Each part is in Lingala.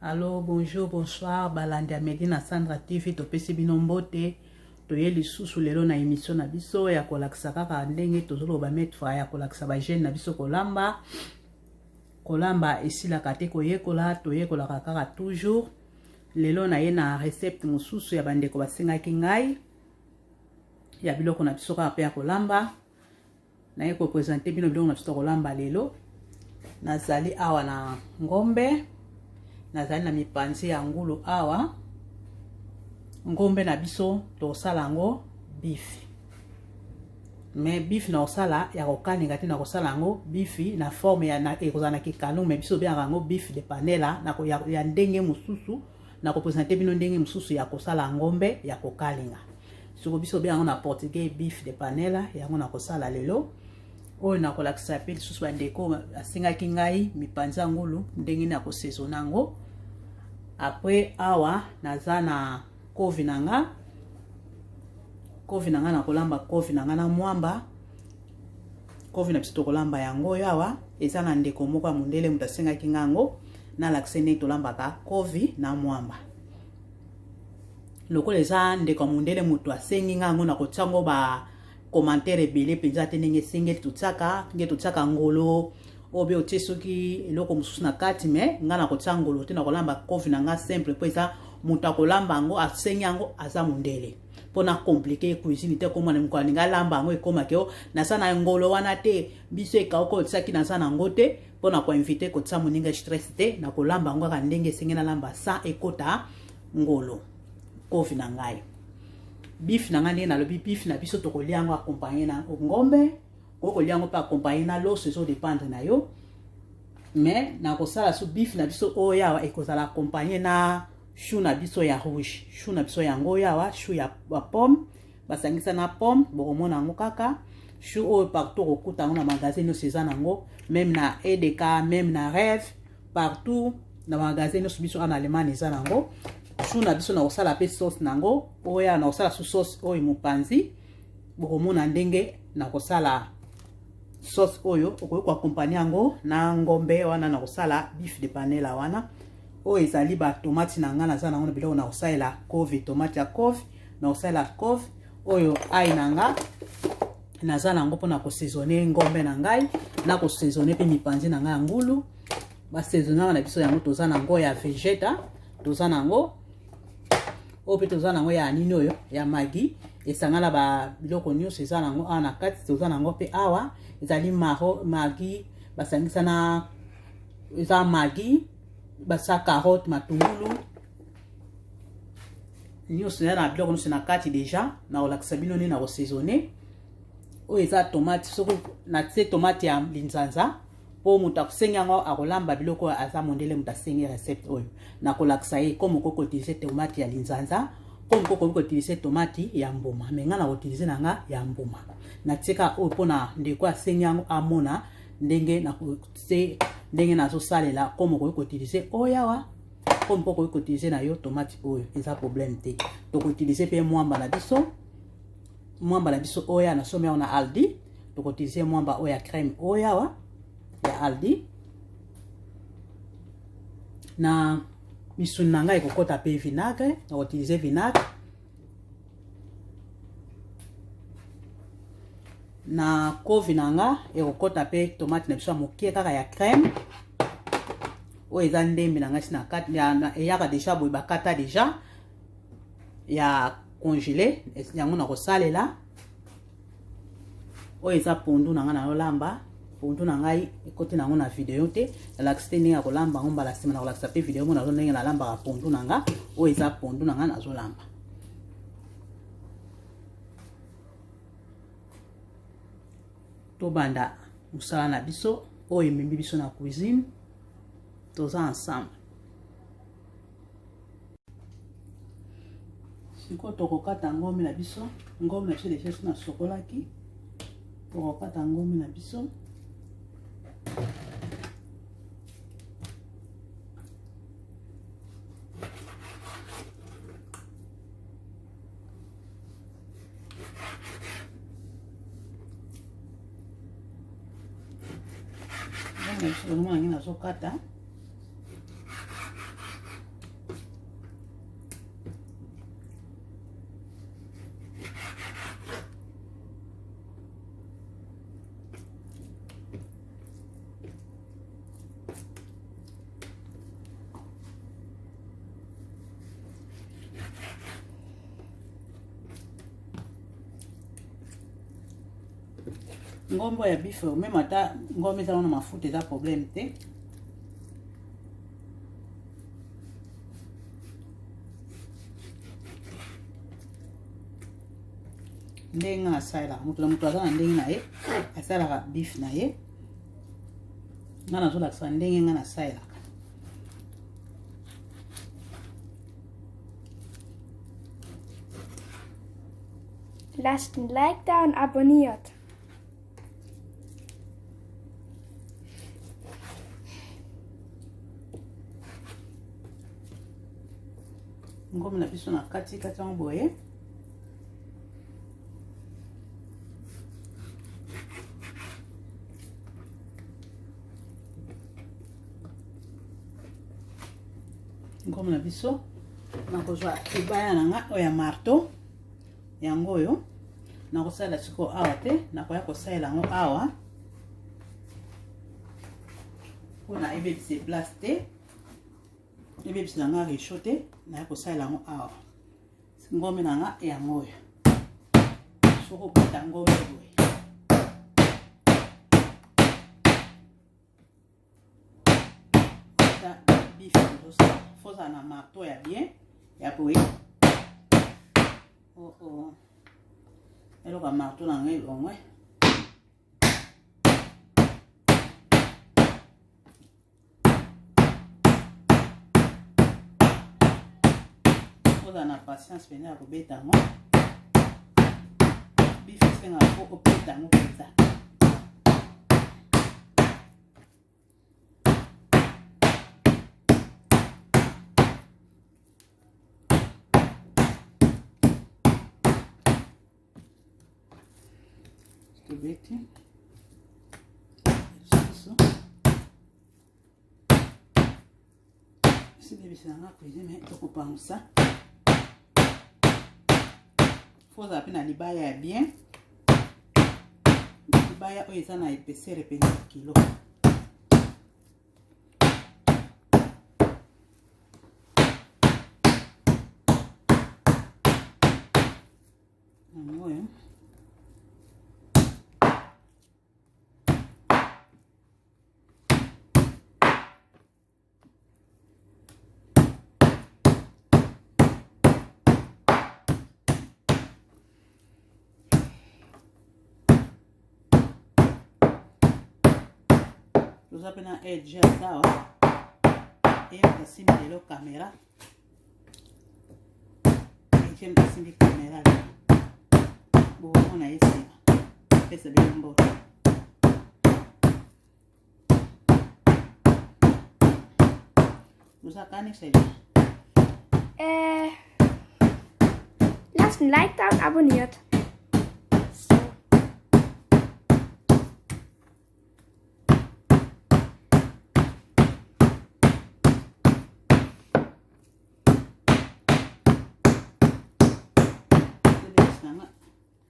Allô, bonjour, bonsoir, balandi Medina Sandra TV, topesi bino mbote, toye lisusu lelo na émission na biso ya kolakisa kaka ndenge tozoloba mettre ya kolakisa ba jeune na biso kolamba esilaka te koyekola toyekolaka kaka toujours. Lelo na ye na recette mosusu ya bandeko basengaki ngai ya biloko na biso kaka pe ya kolamba. Na ye ko présenter bino biloko na biso kolamba lelo. Nazali awa na ngombe, nazali na mipanzi ya ngulu awa. Ngombe na biso tosala ngo beef. Mais beef na osala ya kokalinga te na kosala ngo beef na forme ya na ekozana kikanu, mais biso bengaka ngo beef de panela na ko ya ndenge mususu na ko présenter bino ndenge mususu ya kosala ngombe ya kokalinga. Soko biso bengaka na portugais beef de panela yango na kosala lelo. Oyo na kolakisa pe lisusu bandeko asengaki ngai mipanzi ya ngulu ndenge na kosaisona ngo. Après awa naza na kovi nanga na kolamba kovi nanga na mwamba. Kovi na biso to kolamba yango yawa eza na ndeko moko ya mundele mutu asengaki ngango na lakise ndenge tolambaka kovi na mwamba. Lokola eza ndeko mundele mutu asengi ngango na kotsango ba commentaire ebele penza te ndenge senge tutsaka ngolo obe otesoki eloko mususu na kati me nga na kotsa ngolo te na kolamba kovi na nga simple po eza mutu akolamba ngo asengi yango aza mundele pona compliqué cuisine te komana mukwa ninga lamba ngo ekoma keo na sana ngolo wana te biso ekauko tsaki na sana ngo te pona ko inviter ko tsa muninga stress te na kolamba ngo ka ndenge sengi na lamba sa ekota ngolo kovi na ngai. Beef na ngani na lobi beef na biso tokolia yango accompagner na ngombe kokolia yango pa accompagner na loso so dépendre na yo. Mais na kosala so beef na biso oya ekozala accompagner na chou na biso ya rouge, chou na biso yango yawa chou ya pomme basangisa na pomme bokomona yango kaka chou oyo partout okuta yango na magasin no seza nango, même na EDK, même na Rêve, partout na magasin no biso en Allemagne eza nango. Chou na biso na kosala pe sauce nango oya na kosala su sauce oyo mopanzi bokomona ndenge na kosala sauce oyo okoki ko accompagner yango na ngombe wana na kosala beef de panela wana oyo ezali ba tomate na nga naza nango na biloko na kosalela kovi tomate ya kovi na kosala kovi oyo ai na nga naza nango mpona kosaisonner ngombe na ngai na kosaisonner pe mipanzi na ngai ya ngulu basaisonner na biso yango toza nango ya vegeta toza nango ope toza nango ya nini oyo ya magi esangala ba biloko nyonso eza nango awa na kati toza nango pe awa ezali magi basangisa na eza magi basa carotte matungulu nyonso eza na biloko nyonso na kati deja na kolakisa bino nini na kosaisonner oyo eza tomate soko na tie tomate ya linzanza po mutu akosengi yango akolamba biloko aza mondele mutu asengi recette oyo na kolakisa ye comme okoko utiliser tomate ya linzanza comme okoko utiliser tomate ya mbuma mais nga na utiliser nanga ya mbuma na tika oyo pona ndeko asengi yango amona ndenge na kose ndenge na so salela comme okoko utiliser oyawa comme okoko utiliser na yo tomate oyo eza problème te to utiliser pe mwamba na biso oya na somme na Aldi to utiliser mwamba oya crème oyawa ya Aldi na misuni na ngai kokota pe vinaigre na utiliser vinaigre na kovi na nga ekokota pe tomate na biso mokie kaka ya crème oyo eza ndembe na ngai na kati eyaka deja boye bakata deja ya congelé yango na kosalela oyo eza pondu na nga na yolamba pondu na ngai ekote nango na video te alakiste ndenge ya kolamba ngo mbala sima na kolakisa pe video mo nazo ndenge nalambaka pondu na nga oyo eza pondu na nga nazolamba. Tobanda mosala na biso oyo ememi biso na cuisine toza ensemble. Siko tokokata ngombe na biso deja na sokolaki tokokata ngombe na biso ngombe na biso ngombe na sokata ngombo ya beef même ata ngombe eza na mafuta eza problème te. Ndenge asalaka moto aza na ndenge na ye asalaka beef na ye. Nga nazolakisa ndenge nga nasalaka. Lasst ein Like da und abonniert. Ngombe na biso na kati yango boye. Ngombe na biso nakozwa libaya na nga oya marteau yango oyo nakosala siko awa te nakoya kosalela yango awa mpona ebebisa place te ebebisela nga rechaud te naya kosalela yango awa ngombe na nga yango oyo soko okota ngombe boye ota bife kozosala fozala na marteau ya bien ya boye. Eloko ya marteau na ngai longwe ozala na patience pene ya kobeta yango bife esengaka po obeta yango mpenza. Beti isso esse deve ser uma coisa mesmo tô ocupando ça foza pena libaya ya bien libaya oyo eza na épaisseur pena kilo oyo toza pena edge ya sawa eyokasimbi lelo kamera ekemokasimbi kamera bomona ye nsima pesa bino mboka toza kani saido. Lasst ein Like da und abonniert.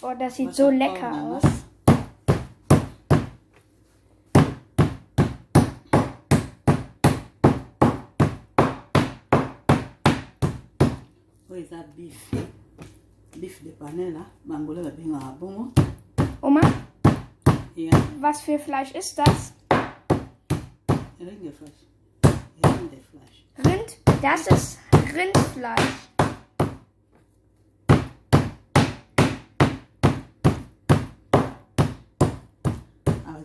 Oh, das sieht so lecker aus. Oh, eza beef de panela, bangole babengaka bongo. Oma? Ja. Was für Fleisch ist das? Rindfleisch. Rindfleisch. Rind? Das ist Rindfleisch.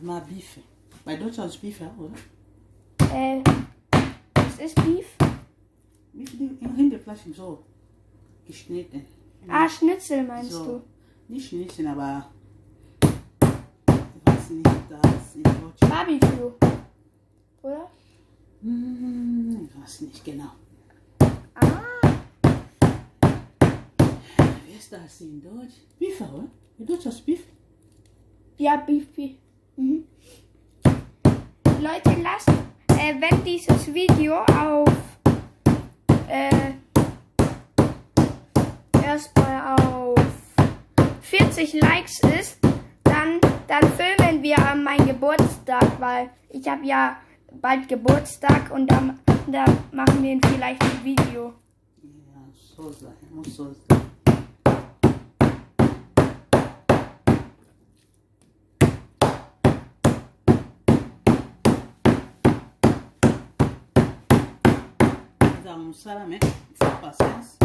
Maar beef. Bij Duitsland beef, oder? Was ist Beef? Beef in Rindfleisch so geschnitten. Ah, Schnitzel meinst so, du? Nicht Schnitzel, aber ich weiß nicht, das in Deutsch. Barbecue, oder? Ich weiß nicht genau. Ah. Wie ist das in Deutsch? Beef, oder? In Deutsch ist Beef? Ja, Beef. Mhm. Leute, lasst, wenn dieses Video auf erstmal auf 40 Likes ist, dann filmen wir an meinem Geburtstag, weil ich habe ja bald Geburtstag und da machen wir vielleicht ein Video. Ja, so sein, muss so sein. dans mon salade, mais faut patience.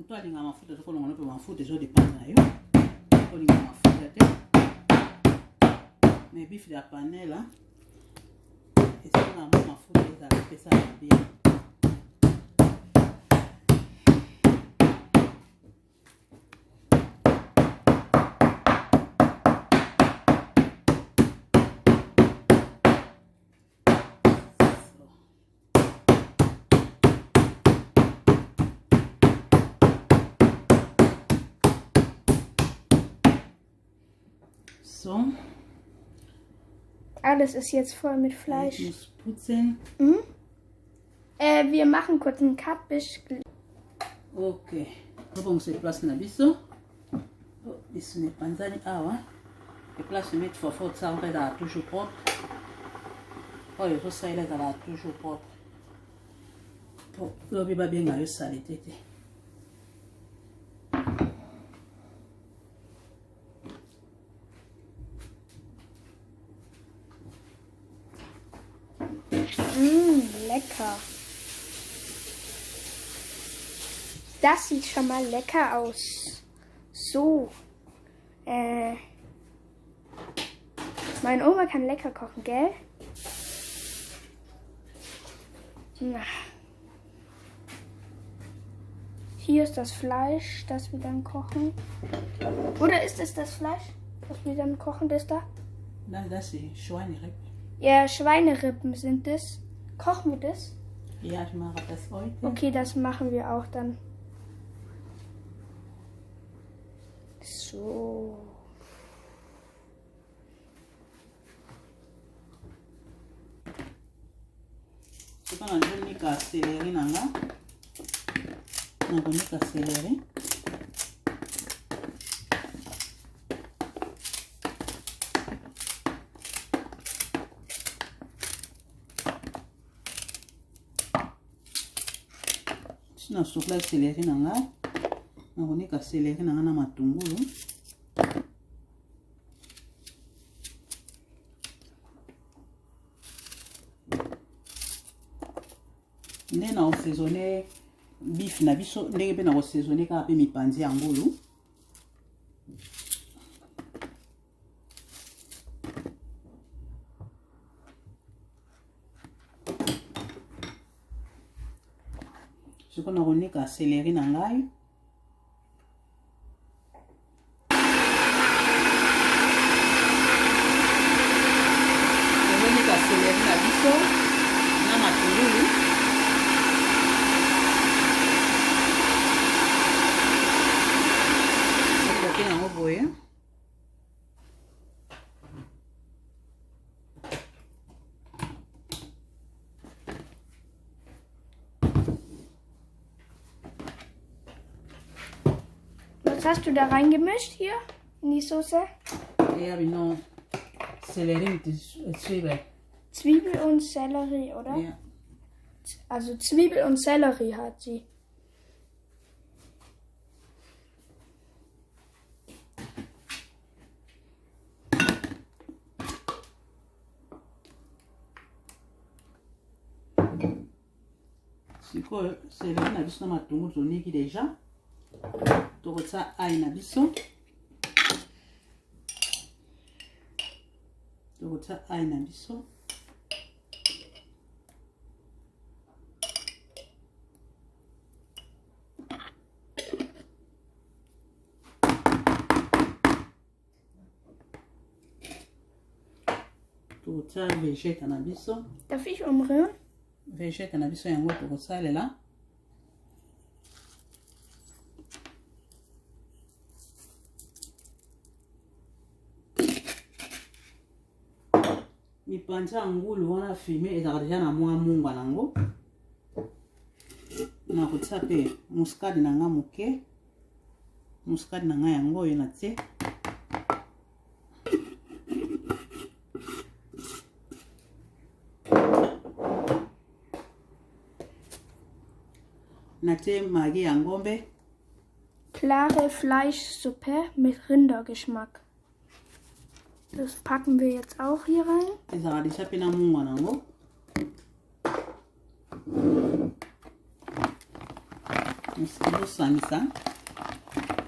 Toi, tu as ma faute, tu as ma faute, tu as des pannes. Tu as ma faute, mais bif de la panne là. Et ça, on a ma faute, tu as fait ça bien. So. Alles ist jetzt voll mit Fleisch. Ich muss putzen. Mhm. Wir machen kurz einen Cut bis. Ok. Vamos se place na biso. Isso ne panzani awa. E place mettre fofo ça on va toujours propre. Oh, il faut ça il est toujours propre. Pour lobi ba bien ngayo salité. Lecker. Das sieht schon mal lecker aus. So. Meine Oma kann lecker kochen, gell? Na. Hier ist das Fleisch, das wir dann kochen. Oder ist es das Fleisch, das wir dann kochen, das da? Nein, das ist Schweinerippen. Ja, Schweinerippen sind es. Kochen wir das? Ja, ich mache das heute. Okay, das machen wir auch dann. So. Je vais mettre la céleri nanga. Je vais mettre la céleri. Na sukla céleri nanga na konika céleri nanga na matungulu nde na osaisonner bif na biso ndenge mpe na kosaisonner kaka mpe mipanzi ya ngulu siko na konika céleri na ngai konika céleri na biso na matungulu okoke yango boye Was hast du da reingemischt hier in die Soße? Ja, genau. Sellerie mit Zwiebel. Zwiebel und Sellerie, oder? Ja. Also Zwiebel und Sellerie hat sie. Sikoyo céleri na biso na matungulu toniki déjà. Tokotia ail na biso. Tokotia ail na biso. Tokotia vegeta na biso. Darf ich umrühren? Vegeta na biso yango tokosalela. mipanza ngulu wana fume ezalaka deja na mwa mungwa nango nakotia mpe muscade na nga moke muscade na nga yango oyo natie natie magi ya ngombe klare Fleischsuppe mit Rindergeschmack. Das packen wir jetzt auch hier rein. ezalaka deja mpe na mungwa nango osangisa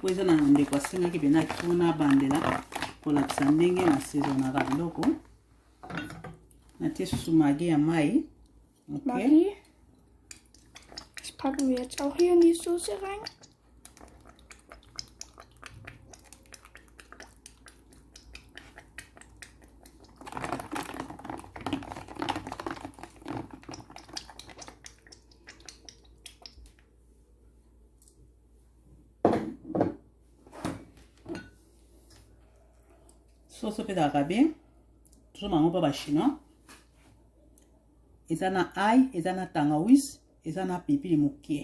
po eza na ndeko asengaki pena akifuna bandela kolakisa ndenge na saisonaka biloko natie susu magi ya mai Maggi. Das packen wir jetzt auch hier in die Soße rein. soso mpe ezalaka bien tozoma yango mpa bachinois eza na ai eza na tangawisi eza na pilipili mokie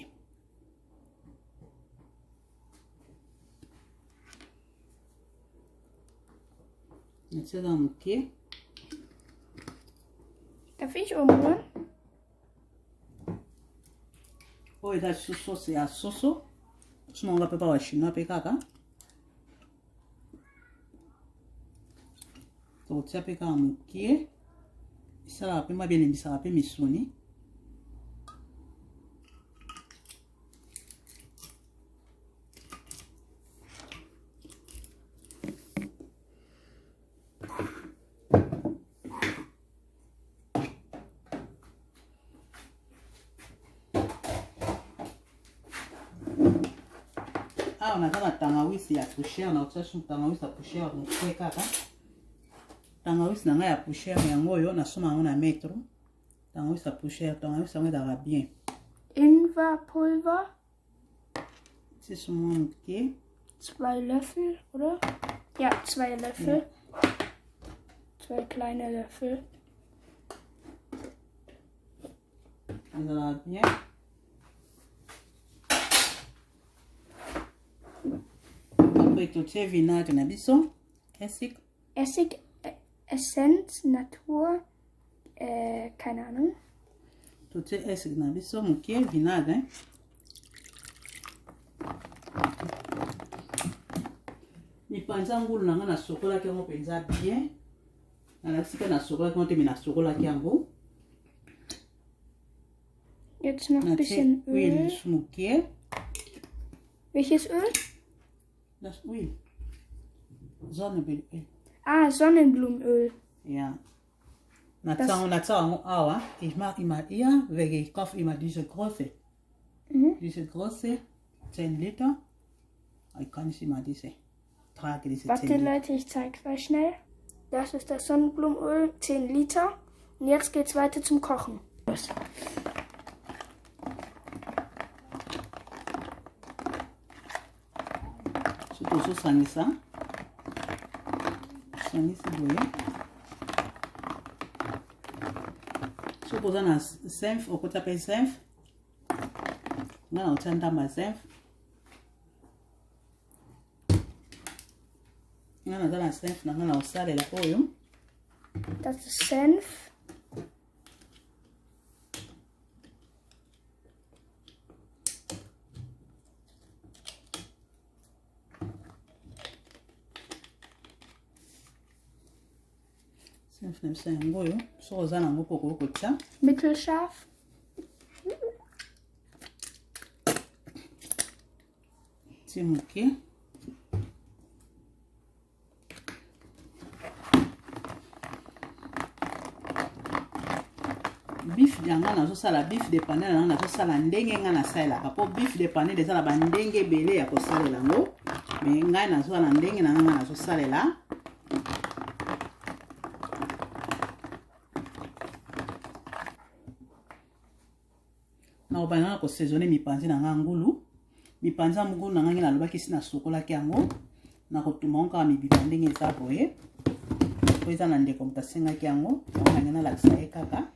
natie eza mokie Darf ich umrühren? oyo eza soso ya soso tozoma yango mpe mpa bachinois mpe kaka tokotia mpe kaka mokie esalaka mpe mwa bielembisaka mpe misuni awa naza na tangawisi ya pushere nakotia su tangawisi ya pushere mokie kaka tangawisi na ngai ya pushere yango oyo nasoma yango na metro tangawisi ya pushere tangawisi yango ezalaka bien Ingwerpulver. tisu mwa mokie 2 Löffel, oder? Ja, 2 Löffel. Ja. 2 kleine Löffel. ezalaka bien apres totie vinagre na biso esik Essig, Essenz, Natur, keine Ahnung. totie esik na biso mokie vinagre mipanza ngulu na nga nasokolaki yango mpenza bien nalakisi mpe nasokolaki yango te me nasokolaki yango Jetzt noch ein natie bisschen huile Öl. lisu mokie Welches Öl? das huile zonnehuile Ah, Sonnenblumenöl. ja natia yango awa ja wegen ich kaufe immer diese große diese große 10 Liter ich kann nicht immer diese trage diese 10 Warte Liter Leute, ich zeig's euch schnell. Das ist das Sonnenblumenöl, 10 Liter. Und jetzt geht's weiter zum Kochen. Los. so tozosangisa sangisi boye soki oza na senf okota mpe senf nga na otia ndamba senf nga naza na senf na nga na osalela oyo Das ist Senf. senf na biso yango oyo soki oza nango mpo okoki kotia Mittelscharf. tie moke bif yango nazosala bif de panel yango nazosala ndenge ngai nasalelaka mpo bif de panel ezala bandenge ebele ya kosalela yango me ngai nazosala ndenge na ngai nazosalela nakobanda na kosaisonne mipanzi na ngai ngulu mipanzi ya ngulu na ngai nalobaki esi nasokolaki yango nakotuma ngo kaka mibima ndenge eza boye po eza na ndeko mutasengaki yango yango ngena la saye kaka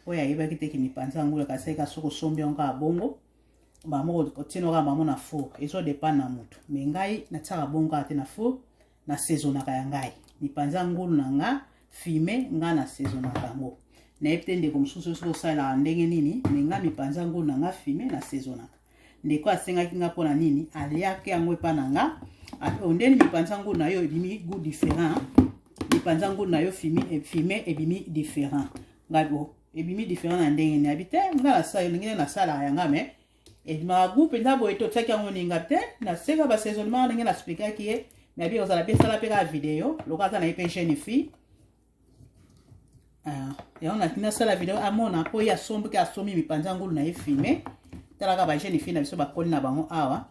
oya yeba kiteki mipanza ngula kaseka soko sombi onka bongo ba mo otino ka mamo na four ezo dépend na mutu me ngai na tsaka bongo ate na four na saison na kaya ngai mipanza ngulu na nga fime nga na saison na kango na epte ndeko mususu soko sala ndenge nini me nga mipanza ngulu na nga fime na saison na ndeko asengaki nga pona nini aliake yango epa na nga ondeni mipanza ngulu na yo ebimi goût différent mipanza ngulu na yo fime ebimi différent ngabo ebimi différent na ndenge ni habite nga la sala ngene na sala yanga me ebima goût penza bo eto tsaki yango ninga te na seka ba saisonnement ngene na expliquer ki e me abi ozala pe sala pe ka video lokata na ipe chaîne fi yango na tina sala video amona po ya sombe ka somi mipanza ngulu na ye filme talaka ba chaîne fi na biso ba koli na bango awa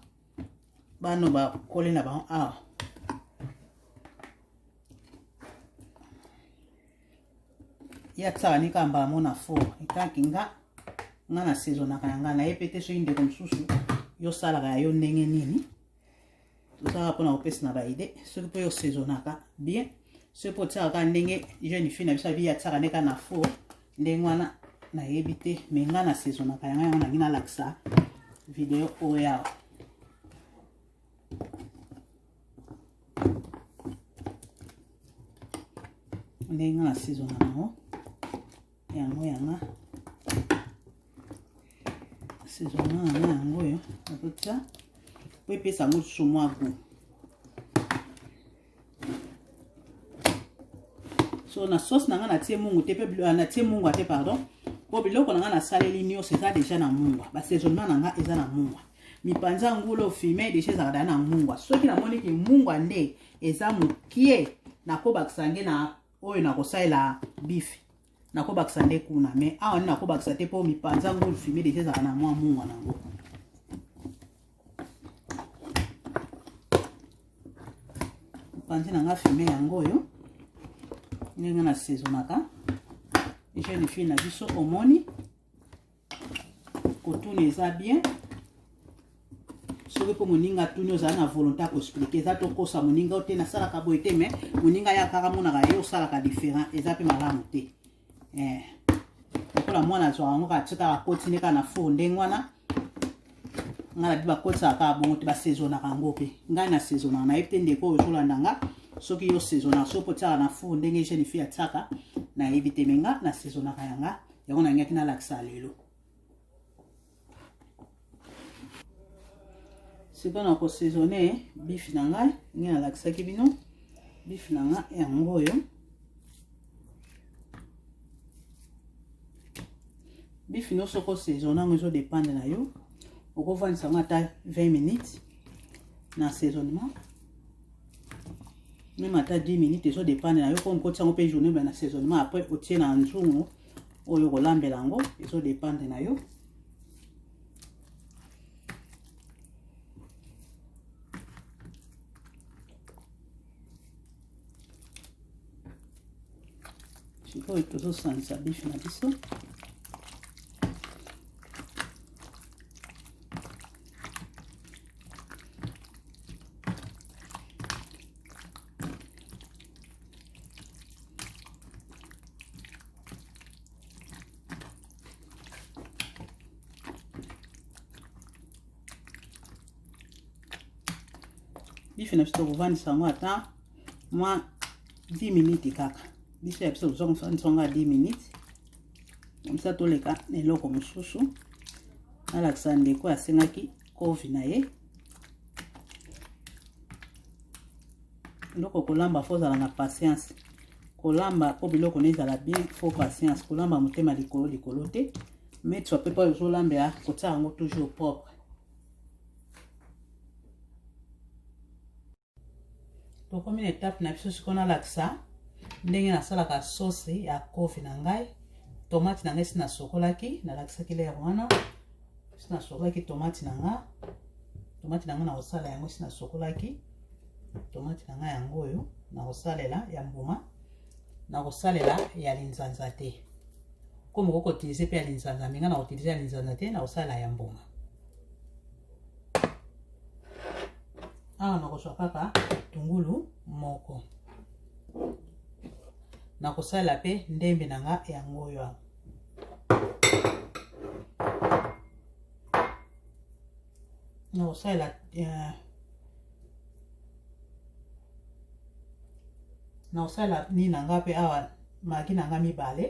bano ba koli na bango awa ya tsaka ni kamba mona fo ikaki nga na saison na kanga na epete so inde comme susu yo sala ka yo ndenge nini tozala pona opesi na ba ide soki po yo saison naka bien so po tsaka ndenge jeune fille na biso bi ya tsaka neka na fo ndenge wana na yebi te me nga na saison na kanga yango na ngina laksa video oya ndenge na saison na yango yanga saison na yango yo atotsa po epesa ngo sumo ago so na sauce na nga na tie mungu te pe na tie mungu ate pardon po biloko na nga na saleli nyonso eza déjà na mungwa ba saisonnement na nga eza na mungwa mipanza ngulo filme déjà ezalaka na mungwa soki namoni ki mungwa nde eza mokie nakobakisa nge na oyo nakosalela bifi nakobakisa nde kuna me awa ni nakobakisa te po mipanza ngulu filme déjà ezalaka na mwa mungwa nango mipanzi na nga filme yango oyo ndenge na saisonaka jeune fille na biso omoni kotuni eza bien soki po moninga tuni ozala na volonté ya koexplike eza tokosa moninga ote nasalaka boye te me moninga ya kaka monaka ye osalaka différent eza mpe malamu te lokola mwana azwaka yango katikaka kotini kaka na fo ndenge wana nga na bi bakotisaka kaka bongo te basaisonaka yango mpe ngai na saisonaka na ye te ndeko oyo tolanda nga soki yo saisonaka so po tiaka na fo ndenge jeune fille atiaka na yebi te me nga na saisonaka yanga yango na ngaki nalakisa lelo sikoyo na kosaisonne bifi na ngai nge nalakisaki bino bifi na nga yango oyo bifi nyonso kosaisonne yango ezodépendre na yo okovandisa yango ata 20 minutes na saisonnement même ata 10 minutes ezodépendre na yo po mokoti yango mpe journée na saisonnement après otie na nzungu oyo kolambela yango ezodépendre na yo sikoyo tozosangisa bifi na biso bifi na biso tokovandisa yango ata mwa 10 minutes kaka biso ya biso tozovandisa yango 10 minutes komisa toleka na eloko mosusu nalakisa ndeko asengaki kovi na ye eloko kolamba fo ozala na patience kolamba po biloko na ezala bien fo patience kolamba motema likolo te me twa mpe po ozolambela kotia yango toujours propre tokomi na étape na biso sikoyo nalakisa ndenge nasalaka sauce ya kofi na ngai tomate na ngai si nasokolaki nalakisaki lere wana si nasokolaki tomate na nga na kosala yango si nasokolaki tomate na ngai yango oyo na kosalela ya mbuma na kosalela ya linzanza te komo kokoutilize mpe ya linzanza minga na koutilize ya linzanza te na kosalela ya mbuma awa na kozwa kaka tungulu moko na kosala pe ndembe nanga yango oyo na kosala na kosala ni nanga pe awa maki nanga mibale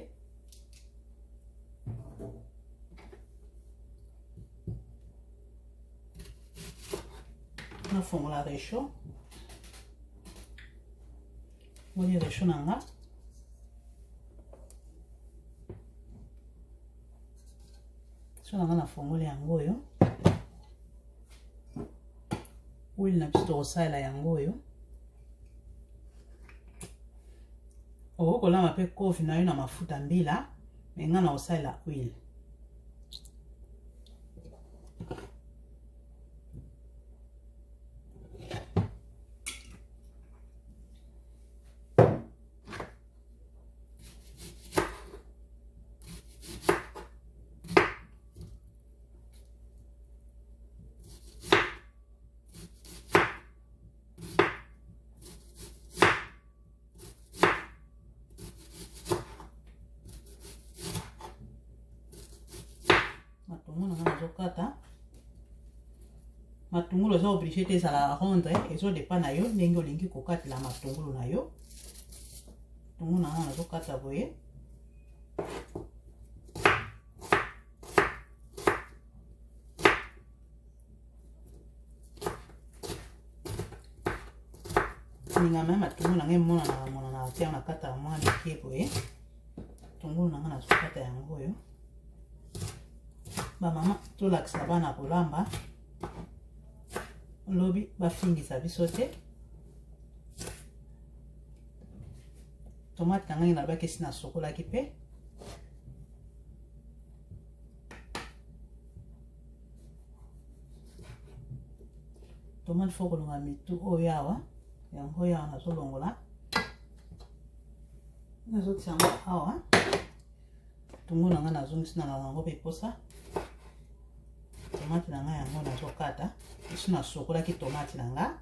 na fongola réchaud moni réchaud nanga so nanga na fongola yango oyo huile na biso tokosala yango oyo okokolama pe kofi na yo na mafuta mbila me nga na kosala huile matungulu oza obligé te ezala rondre ezodepa na yo ndenge olingi kokatela matungulu na yo matungulu na nga nazokata boye ningama ya matungulu na nga emonana te nakata mwa mike boye matungulu na nga nazokata yango oyo bamama tolakisa bana kolamba lobi bafingisa biso te tomate na ngai nalobaki esi nasokolaki mpe tomate fo kolonga mitu oyo awa yango oyo awa nazolongola nazotia yango awa tungulu na ngai nazongisi na yango mpe posa tomate na ngai yango nazokata esi nasokolaki tomate na ngai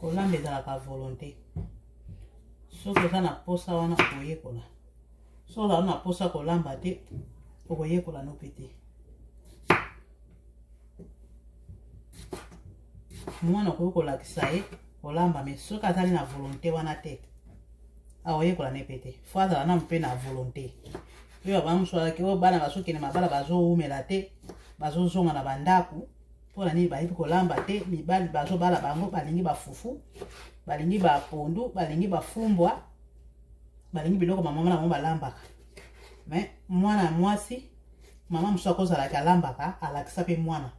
kolamba ezalaka volonté soki oza na posa wana okoyekola soki oza na posa kolamba te okoyekola no pe te mwana okoyekolakisa ye kolamba me soki azali na volonté wana te akoyekola ne pe te fo azala na mpe na volonté oyo bamosolaki oyo bana bazokende mabala bazowumela te bazozonga na bandako mpona nini bayebi kolamba te mibali bazobala bango balingi bafufu balingi bapondu balingi bafumbwa balingi biloko bamama na bango balambaka me mwana mwasi mama mosusu akozalaki alambaka alakisa mpe mwana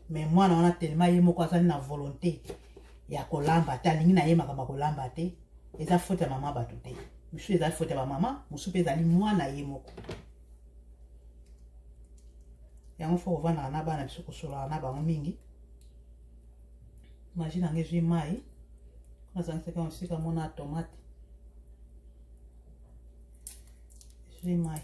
me mwana wana telema ye moko azali na volonté ya kolamba te alingi na ye makambo kolamba te eza faute ya mama bato te mosusu ezali faute ya bamama mosusu mpe ezali mwana ye moko yango fo kovandaka na bana biso kosolaka na bango mingi maji nange ezwi mai nazangisaka mosika mona tomate ezwi mai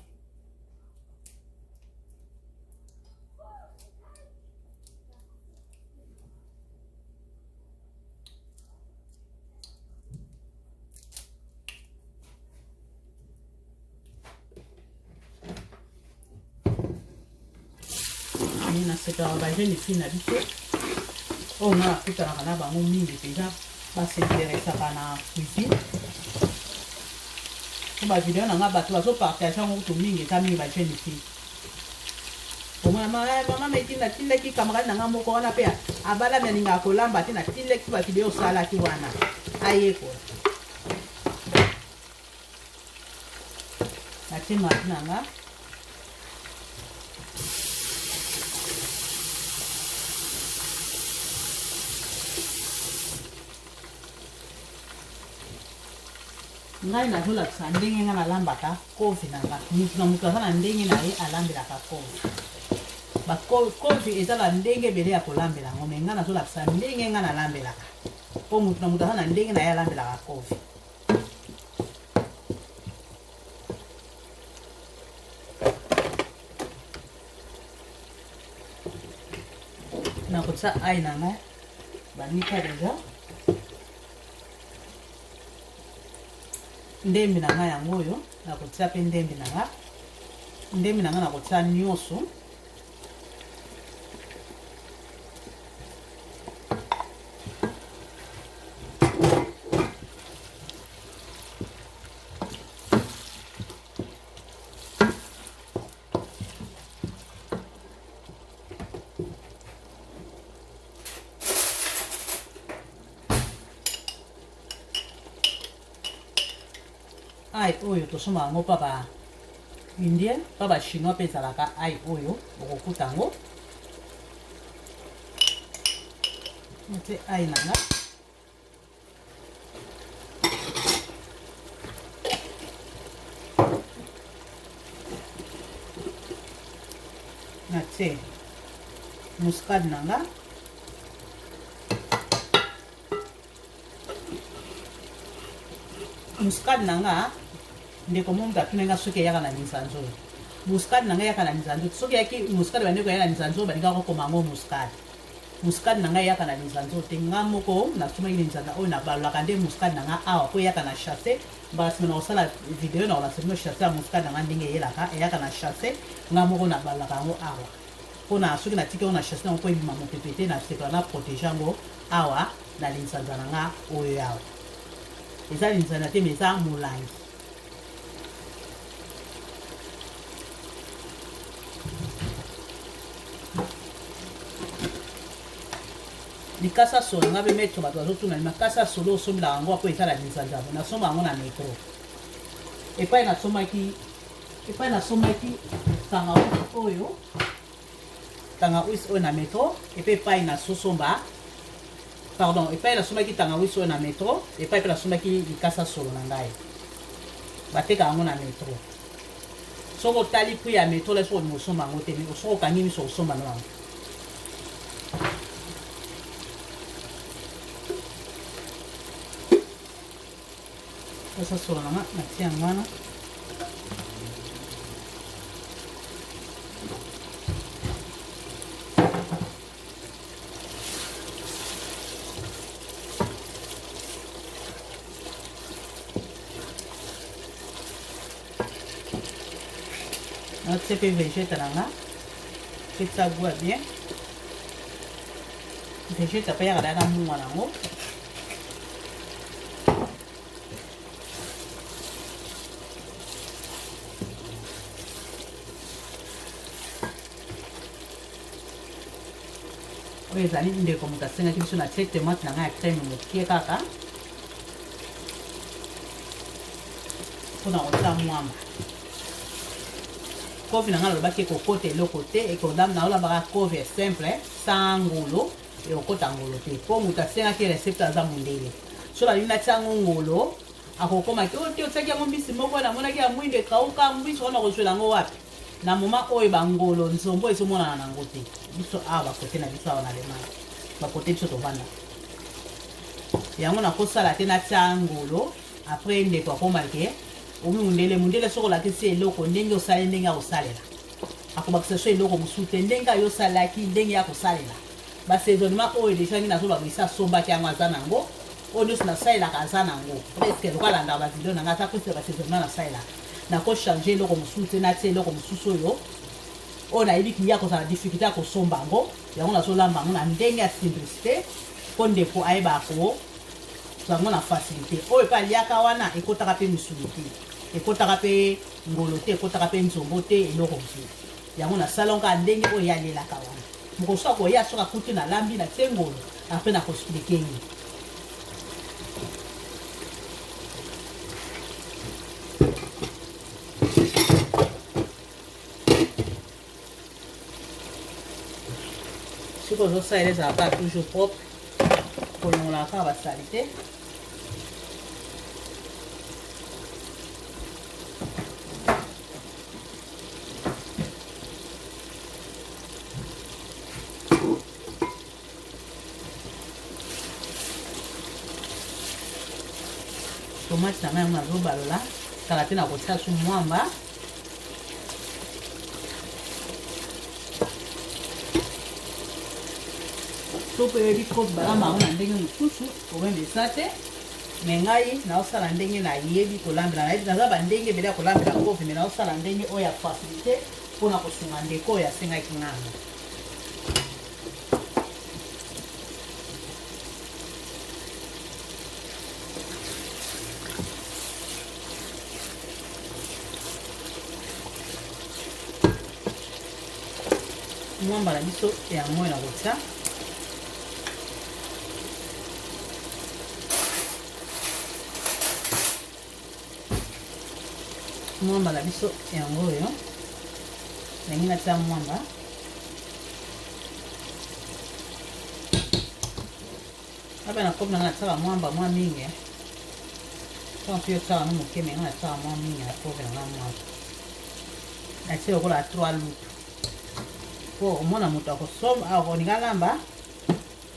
nasekaka bajeune fille na biso oyo nga nakutanaka na bango mingi mpenza basinteresaka na cuisine po bavideo na nga bato bazopartage yango kutu mingi eza mingi bajeune fille mama meti natindaki camarade na nga moko wana mpe abalami alingaka kolamba te natindaki bavideo osalaki wana ayekola natie mati na nga ngai nazolakisa ndenge nga nalambaka kofi na nga mutu na mutu aza na ndenge na ye alambelaka kofi bakofi eza na ndenge ebele ya kolambela yango me nga nazolakisa ndenge nga nalambelaka mpo mutu na mutu aza na ndenge na ye alambelaka kofi nakotisa ai na ngai banika deja ndembi na nga yango oyo nakotia mpe ndembi na nga nakotia nyonso ai oyo tosomba yango pa ba indien pa ba chinois mpe ezalaka ai oyo okokuta yango natie ai na nga natie muscade na nga muscade na nga ndeko momutu atunenga soki eyaka na lisanzo muscade na nga eyaka na lisanzo soki eyaki muscade bandeko eyaka na lisanzo balingaka kokoma yango muscade na nga eyaka na lisanzo te nga moko nasomaki lisanza oyo nabalolaka nde muscade na nga awa po eyaka na chasse mbala nsima na kosala video na kolasema chasse ya muscade na nga ndenge eyaka na chasse nga moko nabalolaka yango awa mpona soki natiki yango na chasse nango po ebima mopepe te nasekola na protege yango awa na lisanza na nga oyo awa eza lisanza te me eza molangi likasa solo nga mpe maître bato bazotuna makasa solo osombelaka yango apo etala lisanza yango nasomba yango na metro epai nasomaki tangawisi oyo na metro epe epai nasosomba pardon epai nasomaki tangawisi oyo na metro epai mpe nasomaki likasa solo na ngai bateka yango na metro soki otali prix ya metro la soki olingi osomba yango te soki okangi miso osomba no yango likasa solo nanga natia yango wana natia mpe vegete nanga epesa goût bien vegete mpe yaka daka mungwa nango oyo ezali ndeko moto asengaki biso natie tomate na ngai ya crème mokie kaka mpona kotia mwamba kofi na ngai nalobaki ekokota eloko te naolambaka kofi simple sans ngolo ekokota ngolo te mpo moto asengaki recepte aza mondele so nalingi natia yango ngolo akokomaki oyo te otiaki yango mbisi moko namonaki ya mwindo ekauka mbisi wana kozwela yango wapi na moma oyo bangolo nzombo ezomonana nango te biso awa bakote na biso awa na lemana bakote biso tovanda yango nakosala te natia ngolo apres ndeko akomalike omi mundele soko olakisi eloko ndenge osali ndenge ya kosalela akobakisa so eloko mosusu te ndenge ayo osalaki ndenge ya kosalela basaisonnement oyo deja ngi nazobabwisa asombaki yango aza nango oyo nyonso nasalelaka aza nango preske lokalandaka bavideo nanga aza preske basaisonnement nasalelaka nakochange eloko mosusu te natia eloko mosusu oyo nayebi kiya kozala difficulté ya kosomba yango yango nazolamba yango na ndenge ya simplicité mpo ndeko ayeba yango na facilité oyo mpe aliaka wana ekotaka mpe misuni te ekotaka mpe ngolo te ekotaka mpe nzombo te eloko mosusu yango nasala ngo ndenge oyo yalelaka wana mokosuka koya soki akuti nalambi natie ngolo apres nakoexplike ye soki ozosalela ezalaka toujours propre kolongolaka basali te tomate na ngai nazobalola kala te na kotia su mwamba soki oyebi kofi balamba yango na ndenge mosusu okendesa te me ngai naosala ndenge nayebi kolambela nayebi naza bandenge ebele ya kolambela kofi me naosala ndenge oyo ya facilité mpona kosunga ndeko oyo asengaki nganga mwamba na biso yango na kotia mwamba na biso yango oyo nangi natia mwamba apa na kopi nanga natiaka mwamba mwa mingi so mpe otiaka no moke me nga natiaka mwa mingi na kopi nanga mwamba natie lokola 3 lutu po omona moto akolinga lamba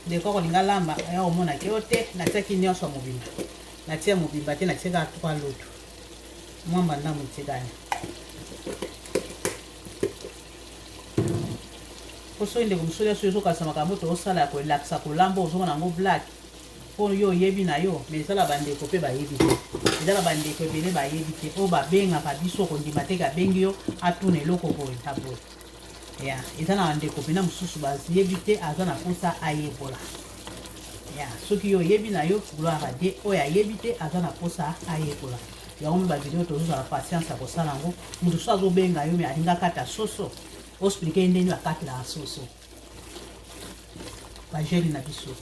ndeko akolinga lamba aya omona ke o te natiaki nyonso ya mobimba natia mobimba te natiaka 3 lutu mwamba na motikani poso ndeko mosoli aso ezokasa makambo toosala ya kolakisa kolamba ozomona yango black mpo yo oyebi na yo me ezala bandeko mpe bayebi te ezala bandeko ebele bayebi te oyo babengaka biso kondima te kabengi yo atuna eloko boye na boye ya eza na bandeko mpena mosusu bayebi te aza na mposa ayebola ya soki yo oyebi na yo gloire de oyo ayebi te aza na mposa ayebola yango mpe bavideo tozozala patience ya kosala yango moto so azobenga yo me alinga kata soso osplike ndenge bakatelaka soso bajeli na biso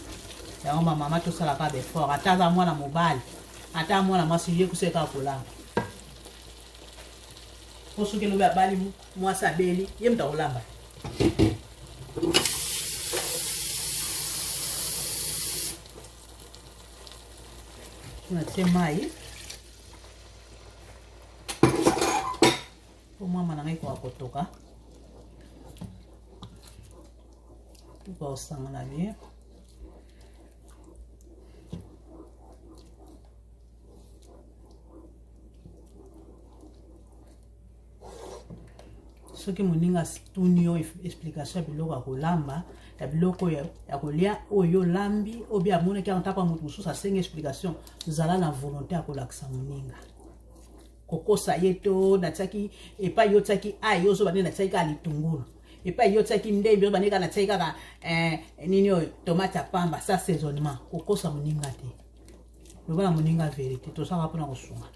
yango bamama tosalaka befort ata aza mwana mobali ata mwana mwasi ye kuseka kolamba po soki elobi abali mwasi abeli ye moto akolamba natie mai po mama na ngai koka kotoka tukosanga na bien soki moninga tuni yo explication ya biloko ya kolamba ya biloko ya kolia oyo lambi obi amonaki ntapa moto mosusu asengi explication zala na volonté ya kolakisa moninga kokosa ye to natiaki epai yo tiaki ai ozoba nde natiaki kaka litungulu epai yo tiaki ndembe ozoba nde kaka natiaki kaka nini oyo tomate ya pamba sa saisonnement kokosa moninga te loba na moninga vérité tosala mpona kosunga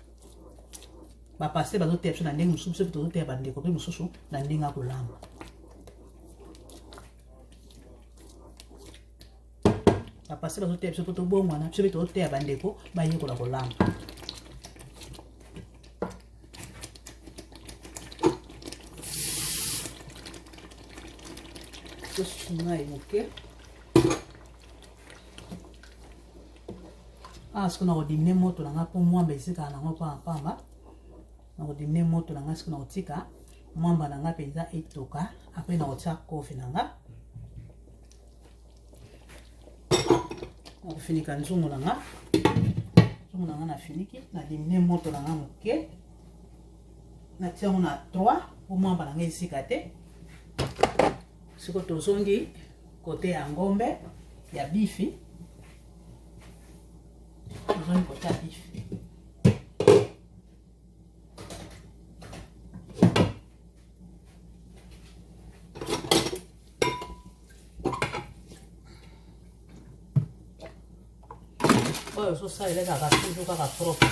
bapaster bazoteya biso na ndenge mosusu biso mpe tozoteya bandeko mpe mosusu na ndenge ya kolamba bapaster bazoteya biso mpe tobongwana biso mpe tozoteya bandeko bayekola kolamba tosunga emoke sikoyo nakodimine moto nanga mpo mwamba esikala nango pamba nakodimine moto nanga sikoyo nakotika mwamba nanga mpenza etoka apres nakotia kofi nanga nakofinika nzungu nanga nafiniki nadimine moto nanga moke natia yango na 3 mpo mwamba nanga esika te sikoyo tozongi kote ya ngombe ya bifi tozongi kote ya bifi oyo ozosalela kaka toujours kaka propre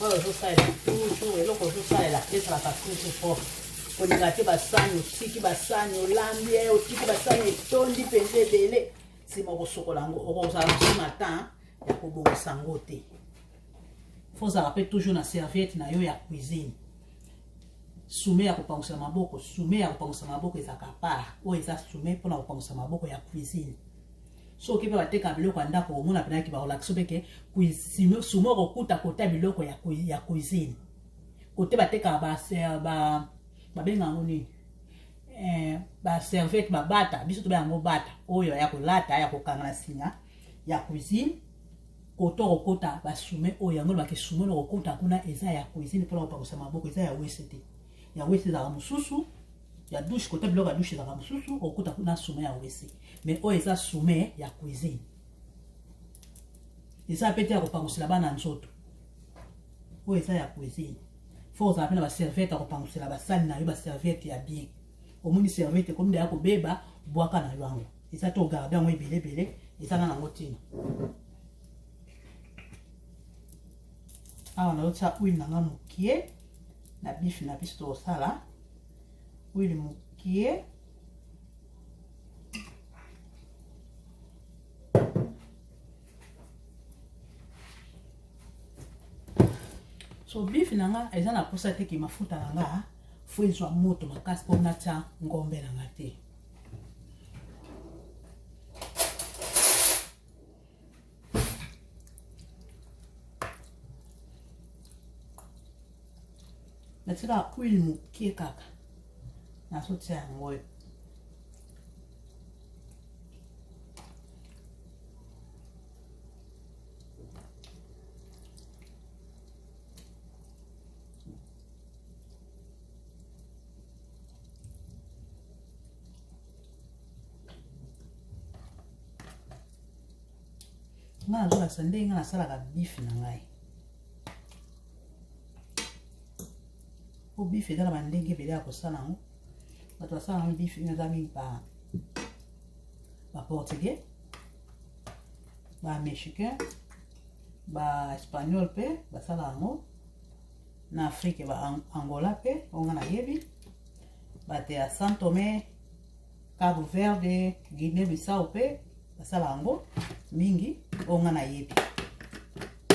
oyo ozosalela toujours eloko ozosalela esalaka toujours propre kolinga te basani otiki basani olambi otiki basani etondi mpenza ebele nsima okosokola yango okozala nsima temps ya kobongisa yango te fozala mpe toujours na serviette na yo ya cuisine sume ya kopangwisa maboko sume ya kopangwisa maboko ezalaka part oyo eza sume mpona kopangwisa maboko ya cuisine soki mpe bateka biloko ya ndako omona mpenaki bakolakisa mpeke sume okokuta kote ya biloko ya cuisine kote batekaka babenga yango nini baservete babata biso tobe yango bata oyo ya kolata ya kokanga na singa ya cuisine koto kokota basume oyo yango lobaki sume na kokota kuna eza ya cuisine mpona kopakosa maboko eza ya wese te ya wese ezalaka mosusu ya douche kote biloko ya douche ezalaka mosusu okota kuna sume ya wese mais oyo eza sume ya cuisine eza mpe te ya kopangosela bana nzoto oyo eza ya cuisine fo ozala mpe na baserviete ya kopangosela basali na yo baserviete ya bien omoni serviete komi deya kobeba bwaka na yo yango eza te ogarde yango ebelebele eza na nango ntina awa nazotia huile nanga mokie na bife na biso tokosala huile mokie so bife nanga eza na posa te ke mafuta nanga fo ezwa moto makasi mpo natia ngombe nanga te natika huile mokie kaka nazotia yango oyo nga nazolakisa ndenge nga nasalaka bife na ngai po bife eza na bandenge ebele ya kosala yango bato basala yango bife eza mingi baportugais bamexicain baespagnol mpe basala yango na afrique baangola mpe oyo nga nayebi bato ya São Tomé Cabo Verde Guinée Bissau mpe basala yango mingi oyo nga nayebi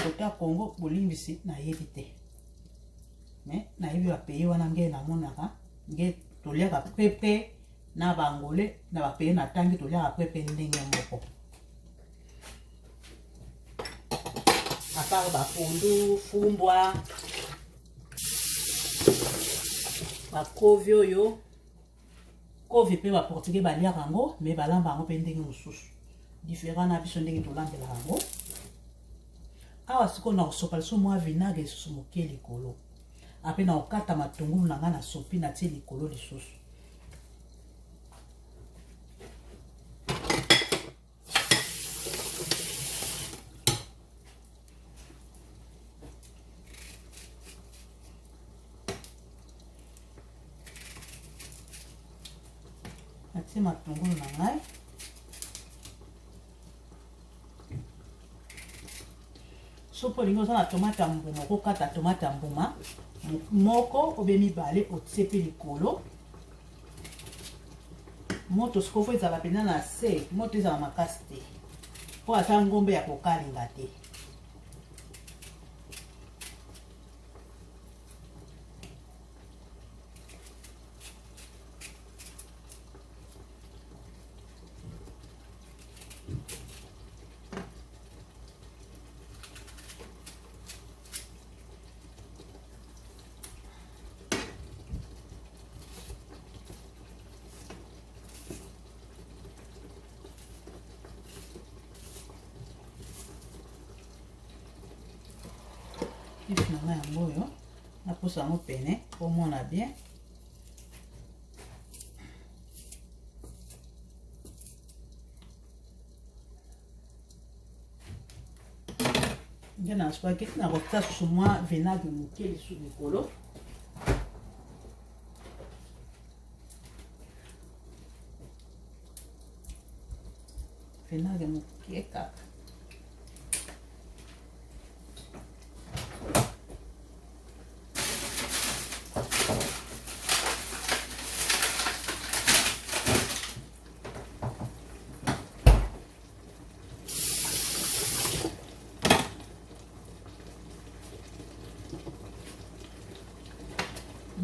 kote ya Congo bolimbisi nayebi te mais nayebi bapays wana nge namonaka nge toliaka pepe na baangolais na bapays na tangi toliaka pepe ndenge moko apart bapondu fumbwa bakovi oyo kovi mpe baportugais baliaka yango mais balamba yango mpe ndenge mosusu différent na biso ndenge tolambela yango awa sikoyo na kosopa liso mwa vinagre lisusu moke likolo ape na kokata matungulu na ngai na sopi na tie likolo lisusu natie matungulu na ngai sopo olingi oza na tomate ya mbuma okokata tomate ya mbuma moko obe mibale otie mpe likolo moto sikoyo fo ezala mpenza na se moto ezala makasi te mpo ata ngombe ya kokalinga te bife na ngai yango oyo naposa yango pene omona bien nde naspaki nakotia susu mwa vinagre moke lisu likolo vinagre moke kaka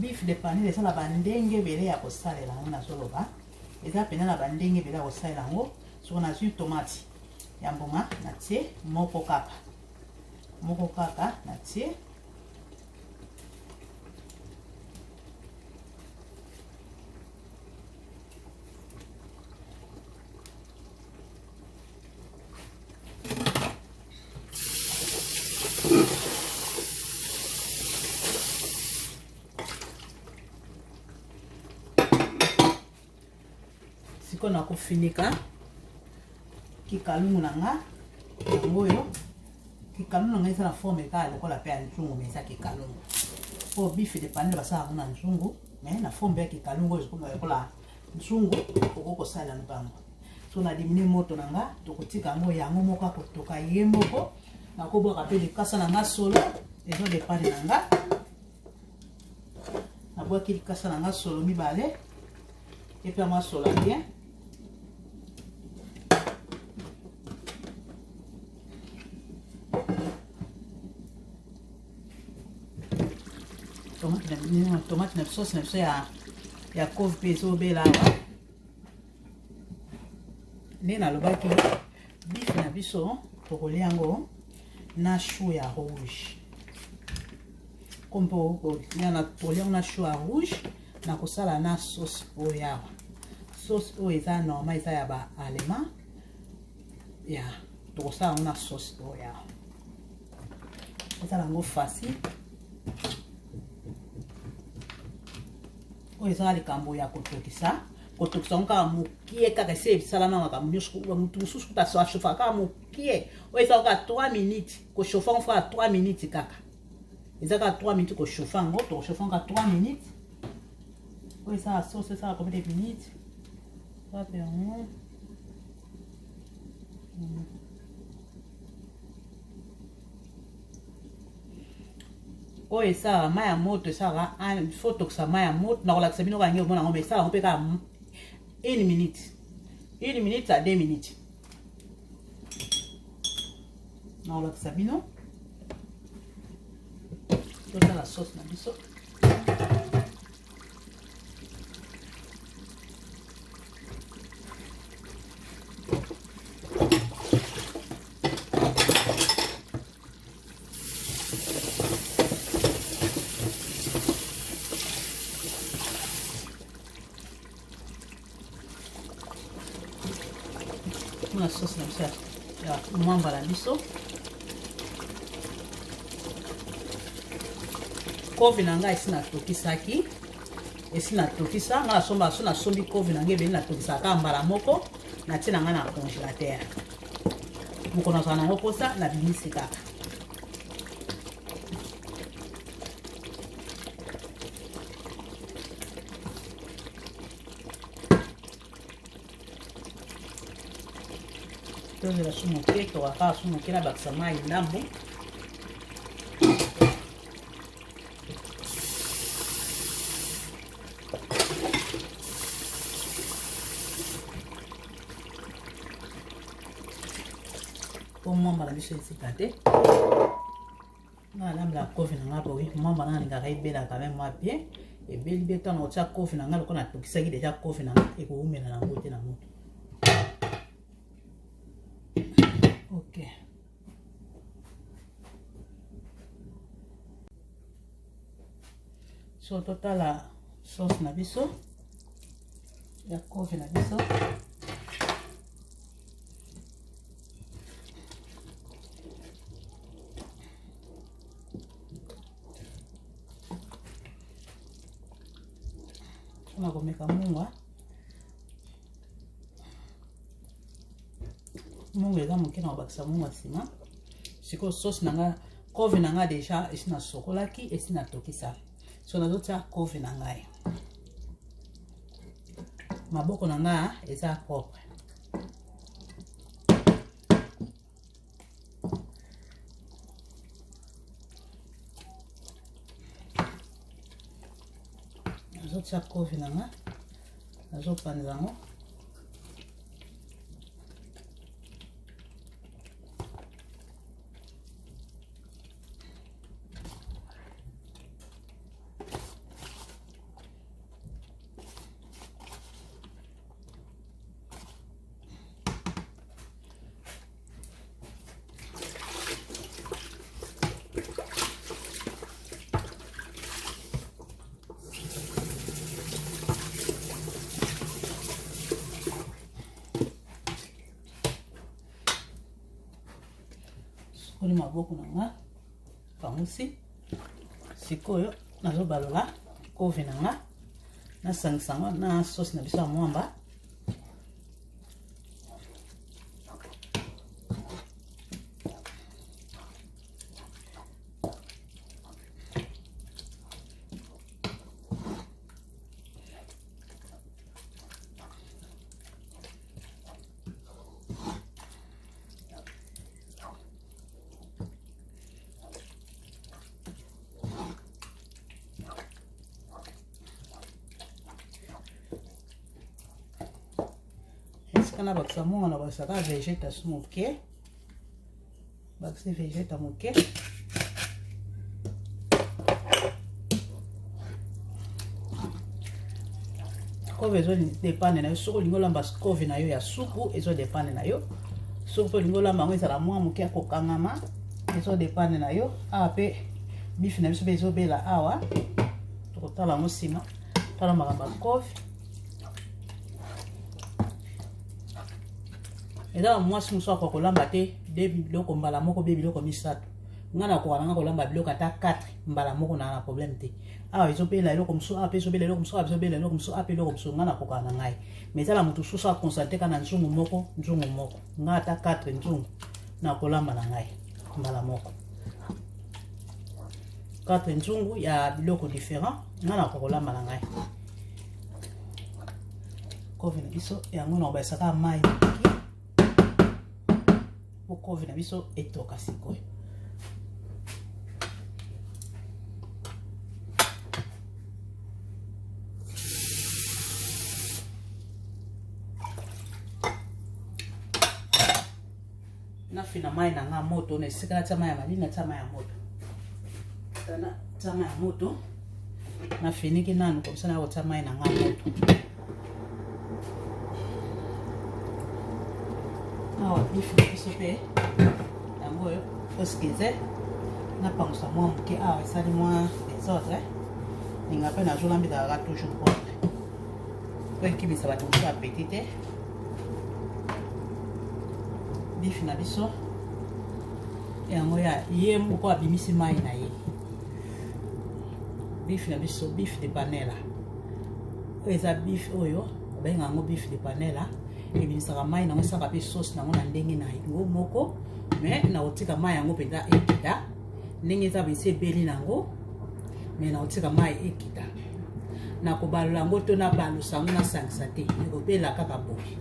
bife de panile eza na bandenge ebele ya kosalela yango nazoloba eza pena na bandenge ebele ya kosalela yango soko nazwi tomate ya mbuma natie moko kaka natie siko na kofinika kikalungu nanga yango yo kikalungu nanga eza na forme kala lokola pe ya nzungu mais eza kikalungu po bife de panel basala na nzungu mais na forme ya kikalungu ezokoma lokola nzungu okokosala mpango so na diminue moto nanga tokotika yango moko akotoka ye moko nakobwaka pe likasa nanga solo ezo depende nanga nabwaki likasa nanga solo mibale epe yango asola bien tomate na sauce na biso ya cove pe ezobela awa nde nalobaki bife na biso tokolia yango na chou ya rouge kompo tokolia na chou ya rouge na kosala na sauce oyo awa sauce oyo eza normal eza ya ba allemand ya tokosala yango na sauce oyo awa ezala yango facile oyo ezala likambo ya kotokisa ngo kaka mokie kaka esi ebisalama makambo nyonso motu mosusu kuta ashofa kaka mokie oyo eza kaka 3 minutes koshofa ngo kaka 3 minutes kaka eza kaka 3 minutes koshofa ngo tokoshofa kaka 3 minutes oyo ezala sauce ezala combien de minutes pape yango oyo esalaka mai ya moto esalaka fo tokisa mai ya moto nakolakisa bino kange omona yango mais esalaka mpe kaka 1 minute à 2 minutes nakolakisa bino tosala sauce na biso la sauce na biso ya mwamba na biso kovi na ngai esi natokisaki esi natokisa nga nasomba so nasombi kovi na ngai ebeli natokisaka mbala moko natie na ngai na congélateur moko nazala nango mposa nabimisi kaka tozela so moke tokaka so moke na bakisa mai ndambo po mwamba na biso esika te nga alambela kofi na nga boye mwamba nanga lingaka ebelaka me mwa bien ebeli be tana kotia kofi na nga lokola natokisaki deja kofi na nga ekoumela nango te na moto ok so totala sauce na biso ya kofi na biso na komeka mungwa mungu eza moke na kobakisa mungu nsima sikoyo sauce nanga kovi na ngai deja esi nasokolaki esi natokisa so nazotia kovi na ngai maboko na ngai eza propre nazotia kovi na ngai nazopanza yango sikoyo maboko na nga pangusi sikoyo nazobalola kovi na nga nasangisa ngo na sauce na biso ya mwamba Kana baksa mo na basaka vegeta smoke. Bakse vegeta moke. Kove ezo dépendre na yo soko lingo lamba kove na yo ya supu ezo dépendre na yo. Soko lingo lamba ngo ezala mwa moke akokangama ezo dépendre na yo. Awa pe bifi na biso pe ezo bela awa. Tokotala ngo sima. Tala makamba kove. Eza mwasi muso ako kolamba te de biloko mbala moko be biloko misato. Ngana ko wana kolamba biloko ata 4 mbala moko na problème te. Awa ezo bela eloko muso ape ezo bela eloko muso ape ezo bela eloko muso ape eloko muso ngana ko kana ngai. Mais eza la mutu susu a constater kana nzungu moko nga ata 4 nzungu na kolamba na ngai mbala moko. 4 nzungu ya biloko différent ngana ko kolamba na ngai. Kovi na biso yango na obasaka mai. Kovi na biso etoka sikoyo. Na fina mai na nga moto na esika na tama ya malina tama ya moto. Tana tama ya moto. Na finiki nanu comme ça na ko tama na nga moto. Awa bifi biso pe yango yo oskize na pangusa mwa moke awa esali mwa desordre ninga pe nazolambikaka toujours propre po ekibisa bato mosu apeti te. Bifi na biso yango ya ye moko abimisi mai na ye. Bifi na biso bifi de panela oyo eza bifi oyo babenga yango bifi de panela. Ebinisaka mai nango esaka pe sauce nango na ndenge na yango moko mais na otika mai yango penza ekita ndenge eza bese ebeli nango mais na otika mai ekita na kobalola yango to na balusa yango na sangisa te ekobela kaka boye.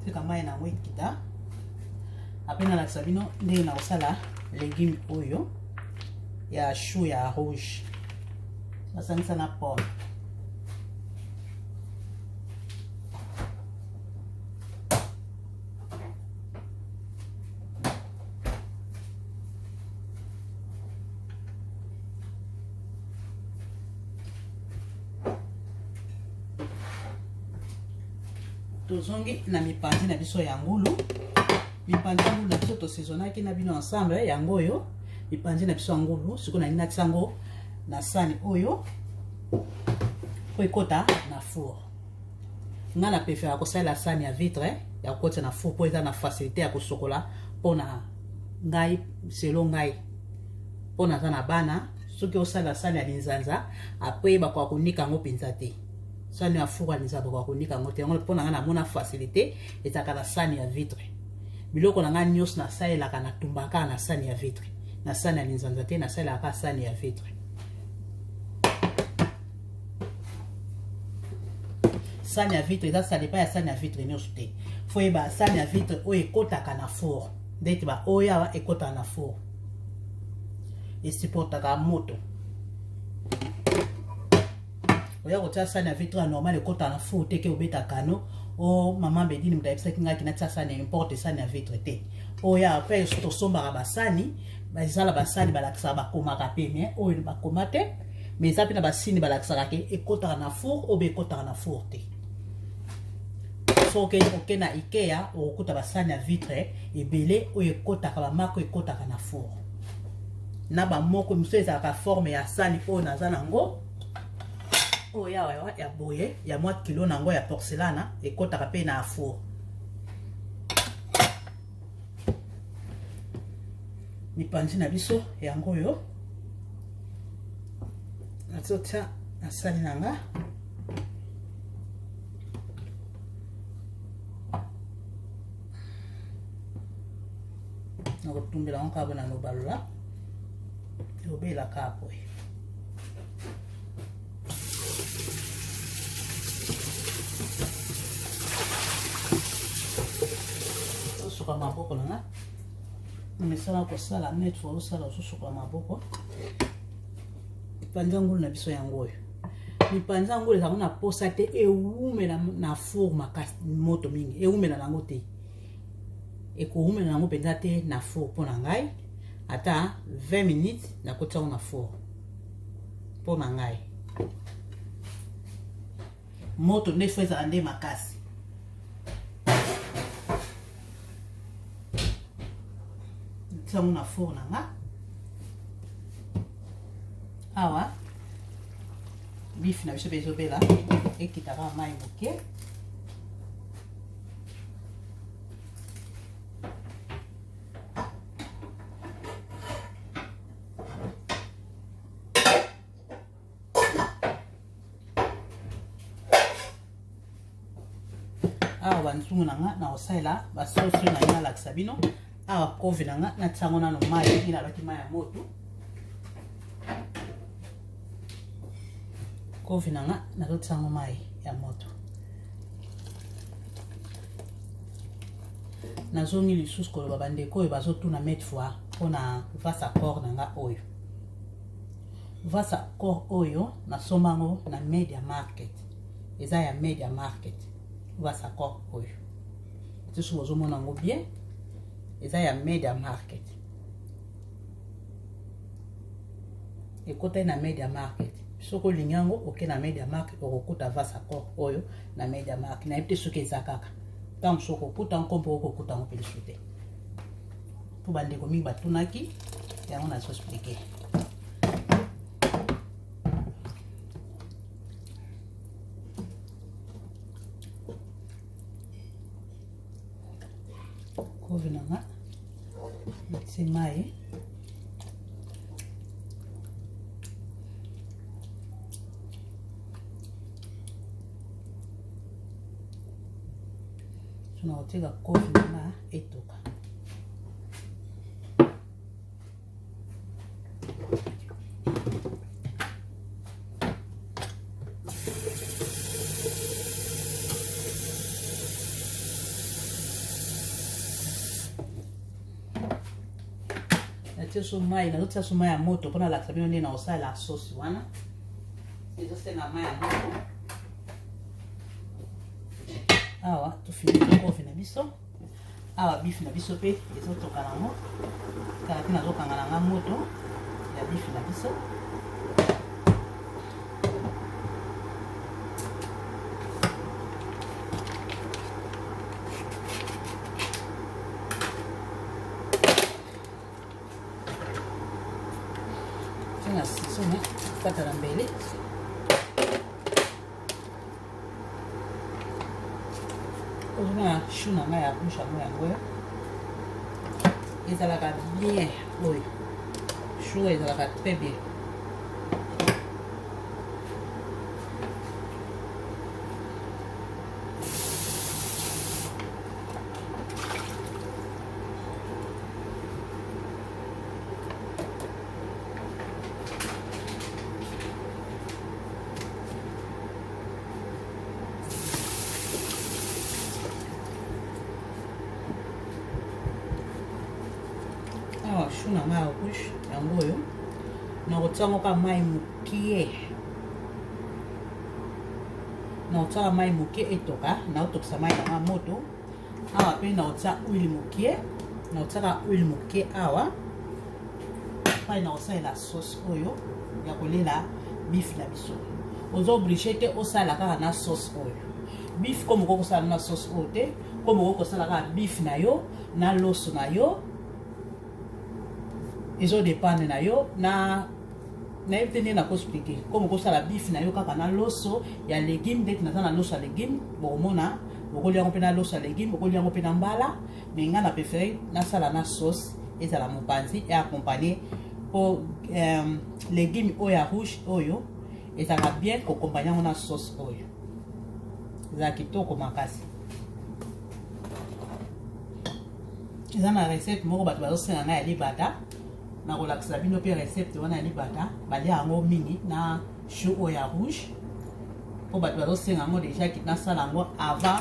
Tika mai nango ekita ape nalakisa bino ndenge na kosala légume oyo ya chou ya rouge. Basangisa na pomme. Tozongi na mipanzi na biso ya ngulu. Mipanzi ya ngulu na biso tosezonaki na bino ensemble yango oyo. Mipanzi na biso ya ngulu siko na nina tsango na sani oyo po ekota na four. Nga na préfère kosalela sani ya vitre ya kota na four po eza na facilité ya kosokola pona ngai selo ngai pona za na bana soki osala sani ya linzanza après ba kwa kunika ngo penza te. Sani ya four alinza ba kwa kunika ngo te ngo pona nga na mona facilité etaka na sani ya vitre. Biloko na nga nyos na salela kana tumbaka na sani ya vitre. Na sani ya linzanza te na salela ka sani ya vitre. Sani ya vitre eza ça dépend ya sani ya vitre nyonso te. Fo yeba sani ya vitre oyo ekotaka na four. Ndeti ba oyo awa ekotaka na four. Esupportaka moto. Oya kotia sani ya vitre normal ekotaka na four te ke obeta kano. O maman bedini mutayebisa kinga kinatia sani importe sani ya vitre te. Oya après soto sombaka basani, bazala basani balakisa bakomaka pe mais oyo bakomate. Mais ça pena basini balakisaka ke ekotaka na four obe ekotaka na four te. So ke na IKEA okuta basani ya vitre ebele oyo ekotaka ba marque ekotaka na four. Na ba moko miso ezaka forme ya sani oyo naza nango. Oya ya boye ya mwa kilo nango ya porcelana ekotaka pe na four. Mipanzi na biso yango yo. Natota na sani nanga. Nakotumbela ngo kabona no balula. Yobela kapo. Suka maboko nanga. Nimesala ko sala net for sala suka maboko. mipanza ngulu na biso yango oyo mipanza ngulu ezango na posa te eumela na four makasi moto mingi eumela nango te ekoumela nango mpenza te na four mpo na ngai ata 20 minutes nakoti yango na four mpo na ngai moto nde fo ezala nde makasi ntiango na four na nga awa bifi na biso mpe ezobela ekitaka mai moke awa banzungu na nga na osalela basoso na nga alakisa bino awa kovi na nga natiango nano mai inalaki mai ya moto kovi na nga nazotiango mai ya moto nazongi lisusu koloba bandeko oyo bazotuna mete fois mpona vase accord na nga oyo vase accord oyo nasombango na media market eza ya media market vase accord oyo tisu bozomona yango bien eza ya media market ekotai na media market soko linyango oke na media market okokuta vase accord oyo na media market na yebite soki eza kaka ntango soko okuta nkombo okokuta yango mpe lisu te mpo bandeko mingi batunaki yango nazoexplike kovi na nga natie mai tunaoteka kovi na nga etoka natie so mai nazotia so mai ya moto mpona alakisa bino nde na osala sosi wana ezosenga mai ya moto awa tofini kofi na biso awa bifi na biso pe ezotoka nango kala te nazokanga nanga moto ya bifi na biso tinga sisone katala mbele ozona chou na ngai ya bouche yango yango ezalaka bien oyo chou ezalaka très bien chou na ngai ya bouche yango oyo nakotiango ka mai mokie nakotiaka mai mokie etoka naotokisa mai nanga moto awa mpe nakotia huile mokie nakotiaka huile mokie awa pai nakosalela sauce oyo ya kolela bifi na biso ozooblige te osala kaka na sauce oyo bifi komo okokosala na sauce oyo te komo okokosala kaka bifi na yo na loso na yo ezo dépendre na yo na yebi te na koexplike comme kosala bifi na yo kaka na loso ya légume ndeti naza na loso ya légume bokomona bokolia yango mpe na loso ya légume bokolia yango mpe na mbala mais ngai na préféré nasala na sauce ezala mopanzi e accompagné po légume oyo ya rouge oyo ezalaka bien kokompagne yango na sauce oyo ezala kitoko makasi eza na recette moko bato bazosenga ngai ya libata nakolakisa bino mpe recepte wana ya libata balia yango mingi na chou oyo ya rouge mpo bato bazosenga yango deja nasala yango avant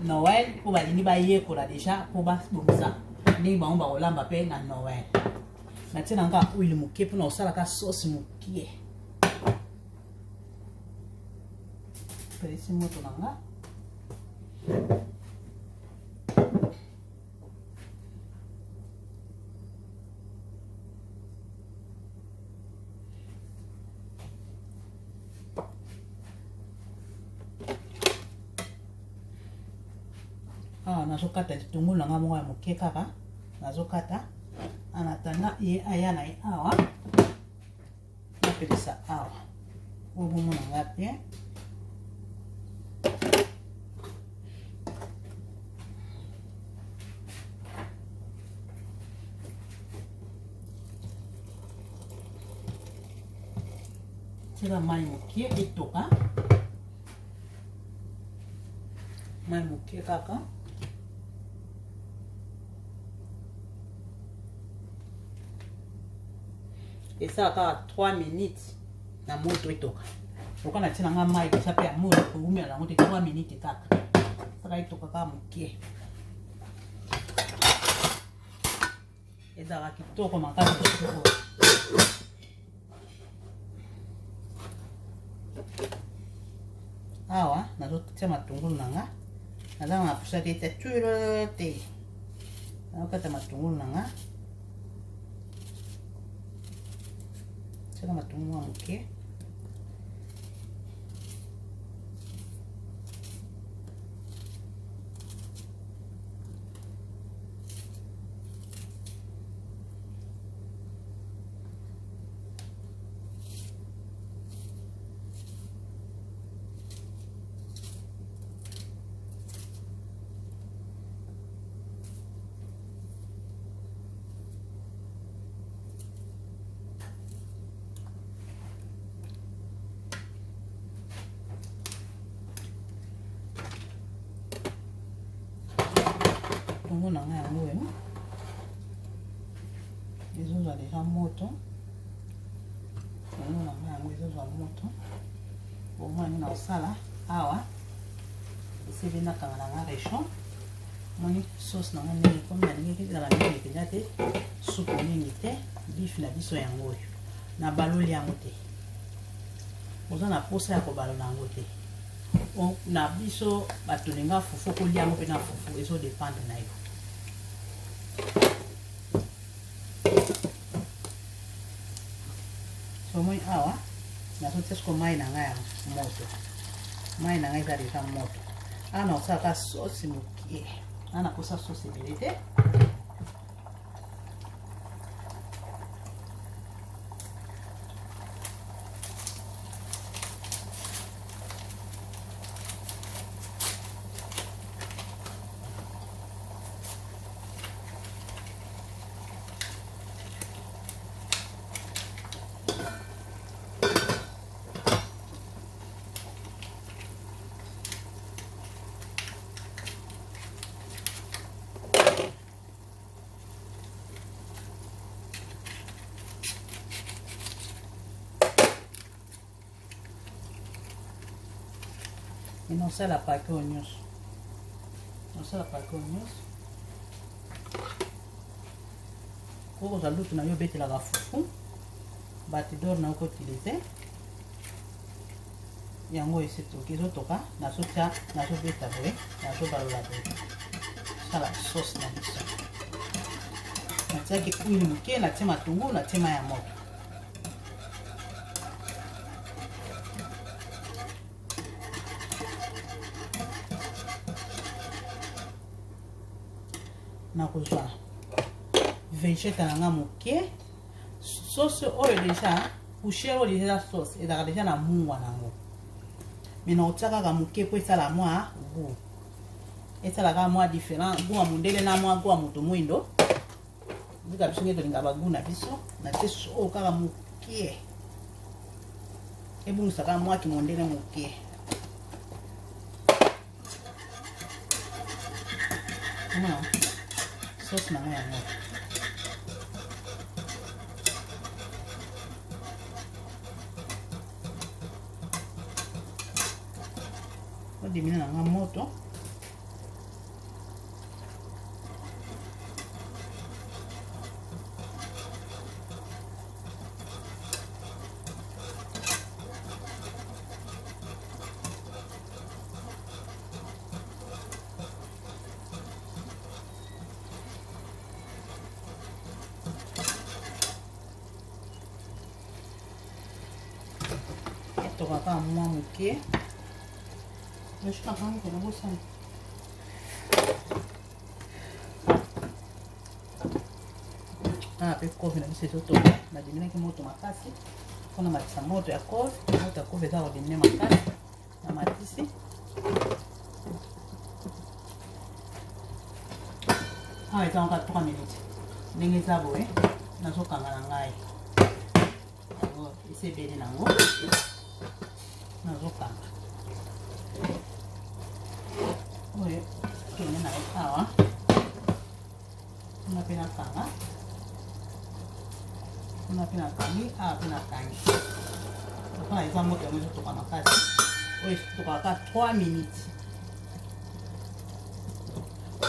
Noël mpo balingi bayekola deja mpo babongisa ndenge bango bakolamba mpe na Noël natie nanga huile moke mpona kosalaka sauce mokie pelisi moto nanga. Nazokata litungulu nanga moko ya moke kaka nazokata anatanda ye aya na ye awa napelisa awa obomo nanga bien tika mai moke etoka mai moke kaka et ça à 3 minutes na moto etoka oka na tina nga mai ça pe amour ko umela na moto 3 minutes kaka ça etoka ka moke ezala kitoko makasi kitoko awa nazotia matungulu nanga nazanga na pusa te te nakata matungulu nanga Saka matungulu moke tungu nanga yango oyo ezozwa deja moto tungu nanga yango ezozwa moto bomwani na osala awa esili nakanga nanga rechon moni sauce nanga ndenge komi nalingaki ezala mingi mpenza te supu mingi te bife na biso yango oyo nabaloli yango te oza na posa ya kobalola yango te na biso batolinga fufu kolia yango mpe na fufu ezodependre na yo somoi awa nazotia siko mai na ngai ya moto mai na ngai eza deja moto awa na osalaka sosi mokie awa nakosa sosi ebele te e non sala pake oyo nyonso nosala pake oyo nyonso kokozwa lutu na yo obetelaka fufu batidor na okotilize yango esetoki ezotoka nazotia nazobeta boye nazobalola boye sala sauce na biso natiaki huile moke natie matungulu natie mai ya moto nakozwa vegeta nanga moke sauce oyo deja poussière oyo deja sauce ezalaka deja na mungwa nango me naotia kaka moke po esala mwa goût esalaka mwa différent goût ya mondele na mwa goût ya moto mwindo bika biso nge tolinga bagoût na biso natie oyo kaka moke ebungisaka mwaki mondele moke sauce nanga yango odimina nanga moto tokaka mwa moke nashika kangu kana bosana pe kofi na biso ezotoka badiminaki moto makasi mpona matisa moto ya kofi. Moto ya kofi eza kodimine makasi na matisi. awa eza encore 3 minutes ndenge eza boye nazokanga na ngai yango esi ebeli nango nazokanga oyo kende na awa kuna pe nakanga kuna pe nakangi awa pe nakangi mpona eza moto yango ezotoka makasi oyo ezotokaka 3 minutes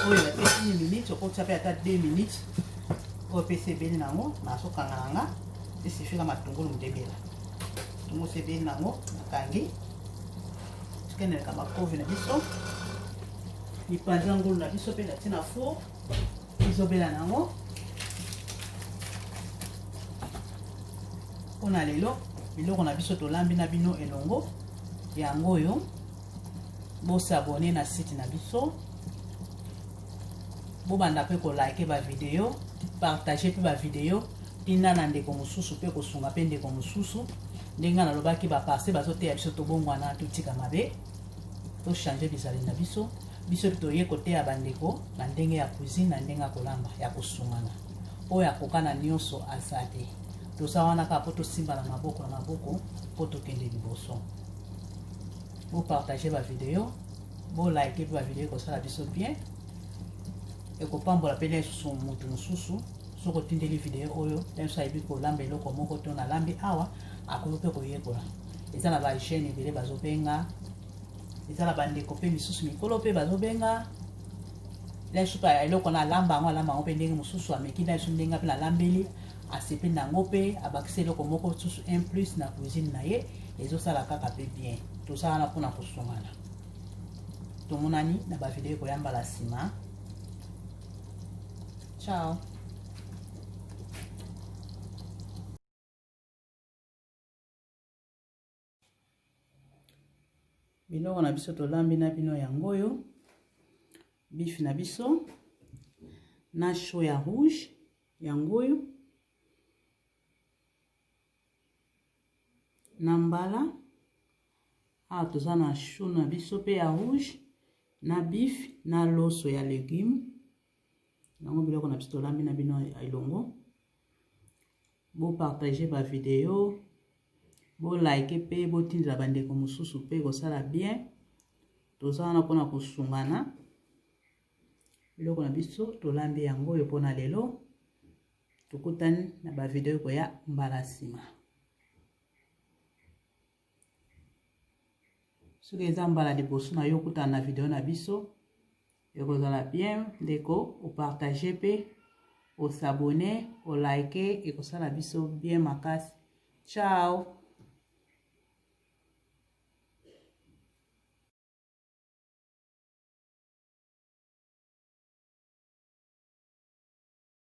oyo bapesi 1 minute okotia pe ata 2 minutes oyo pesi ebeli nango nazokanga nanga esifika matungulu mudebela tungu sebeli nango nakangi tukendeleka makovi na biso lipanza ngulu na biso pe natie na four ezobela nango. Mpona lelo biloko na biso tolambi na bino elongo yango oyo bosabone na site na biso bobanda pe kolike ba video partager pe ba video tina na ndeko mosusu pe kosunga pe ndeko mosusu ndenge nalobaki baparse bazoteya biso tobongwana totika mabe to changer bizali na biso biso toye koteya bandeko na ndenge ya cuisine na ndenge ya kolamba ya kosungana oyo akokana nyonso aza te toza wana kaka po tosimba na maboko po tokende liboso. Bopartage ba video bolike pe ba video ekosala biso bien ekopambola pe lisusu motu mosusu soki otindeli video oyo nyonso ayebi kolamba eloko moko to nalambi awa akoki mpe koyekola. Eza na bachaine ebele bazobenga eza na bandeko mpe misusu mikolo mpe bazobenga lisusu pa eloko na lamba yango mpe ndenge mosusu ameki na lisusu ndenge mpe nalambeli asepe nango mpe abakisi eloko moko mosusu 1+ na cuisine na ye ezosala kaka mpe bien. Tosala wana mpona kosungana. Tomonani na bavideo ekoyambala nsima. Ciao. Biloko na biso tolambi na bino yango oyo bifi na biso na chou ya rouge yango oyo na mbala awa toza na chou na biso pe ya rouge na bif na loso ya légume yango biloko na biso tolambi na bino elongo. Bopartage ba video bolike pe botindela bandeko mosusu pe kosala bien. Toza wana mpona kosungana biloko na biso tolambi yango oyo mpona lelo tokutani na ba video koya mbala nsima. Soki eza mbala liboso na yo okutana na video na biso ekozala bien ndeko opartage pe osabone olike ekosala biso bien makasi. Ciao.